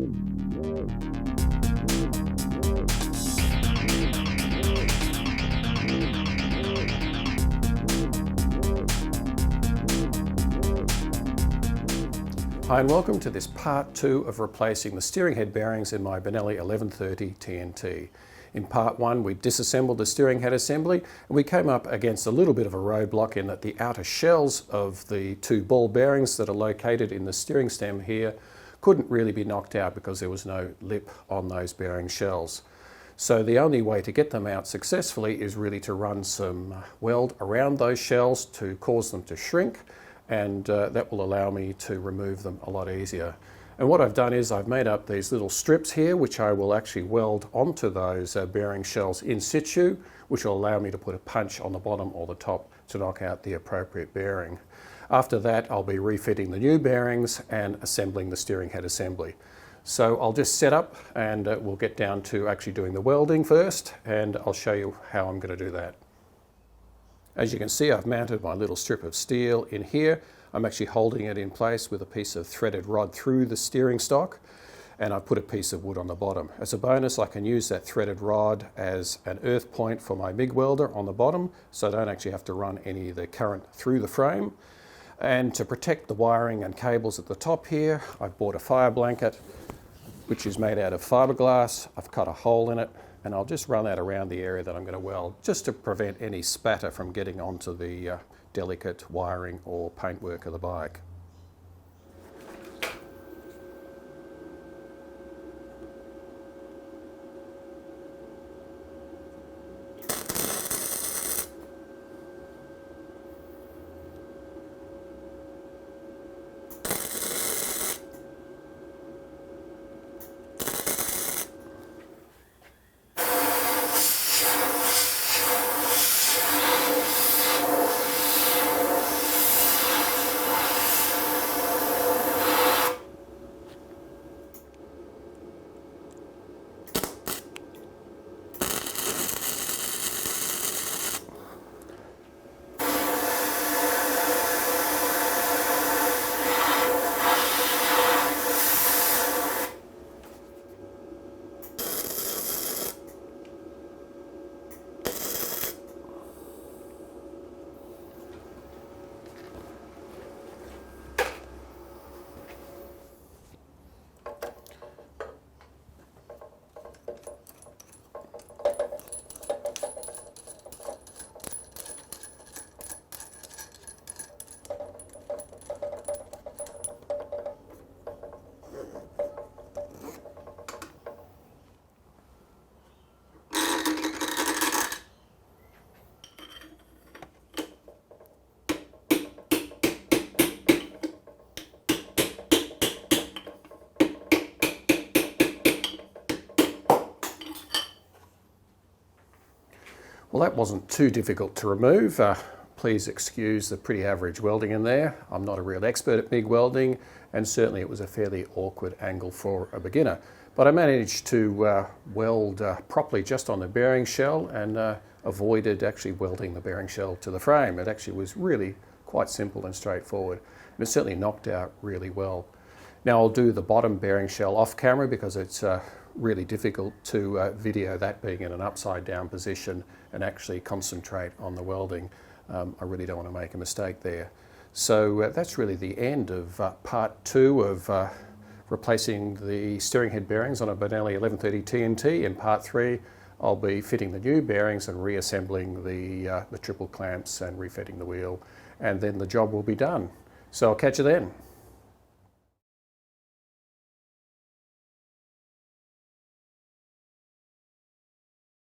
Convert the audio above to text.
Hi and welcome to this part 2 of replacing the steering head bearings in my Benelli 1130 TnT. In part 1 we disassembled the steering head assembly and we came up against a little bit of a roadblock in that the outer shells of the two ball bearings that are located in the steering stem here couldn't really be knocked out because there was no lip on those bearing shells. So the only way to get them out successfully is really to run some weld around those shells to cause them to shrink, and that will allow me to remove them a lot easier. And what I've done is I've made up these little strips here which I will actually weld onto those bearing shells in situ, which will allow me to put a punch on the bottom or the top to knock out the appropriate bearing. After that I'll be refitting the new bearings and assembling the steering head assembly. So I'll just set up and we'll get down to actually doing the welding first, and I'll show you how I'm going to do that. As you can see, I've mounted my little strip of steel in here. I'm actually holding it in place with a piece of threaded rod through the steering stock, and I put a piece of wood on the bottom. As a bonus, I can use that threaded rod as an earth point for my MIG welder on the bottom, so I don't actually have to run any of the current through the frame. And to protect the wiring and cables at the top here, I've bought a fire blanket, which is made out of fiberglass. I've cut a hole in it, and I'll just run that around the area that I'm going to weld, just to prevent any spatter from getting onto the delicate wiring or paintwork of the bike. Well, that wasn't too difficult to remove. Please excuse the pretty average welding in there. I'm not a real expert at MIG welding, and certainly it was a fairly awkward angle for a beginner. But I managed to weld properly just on the bearing shell and avoided actually welding the bearing shell to the frame. It actually was really quite simple and straightforward, and it certainly knocked out really well. Now I'll do the bottom bearing shell off camera because it's really difficult to video that being in an upside down position and actually concentrate on the welding. I really don't want to make a mistake there. So that's really the end of part 2 of replacing the steering head bearings on a Benelli 1130 TnT. In part 3 I'll be fitting the new bearings and reassembling the triple clamps and refitting the wheel, and then the job will be done. So I'll catch you then.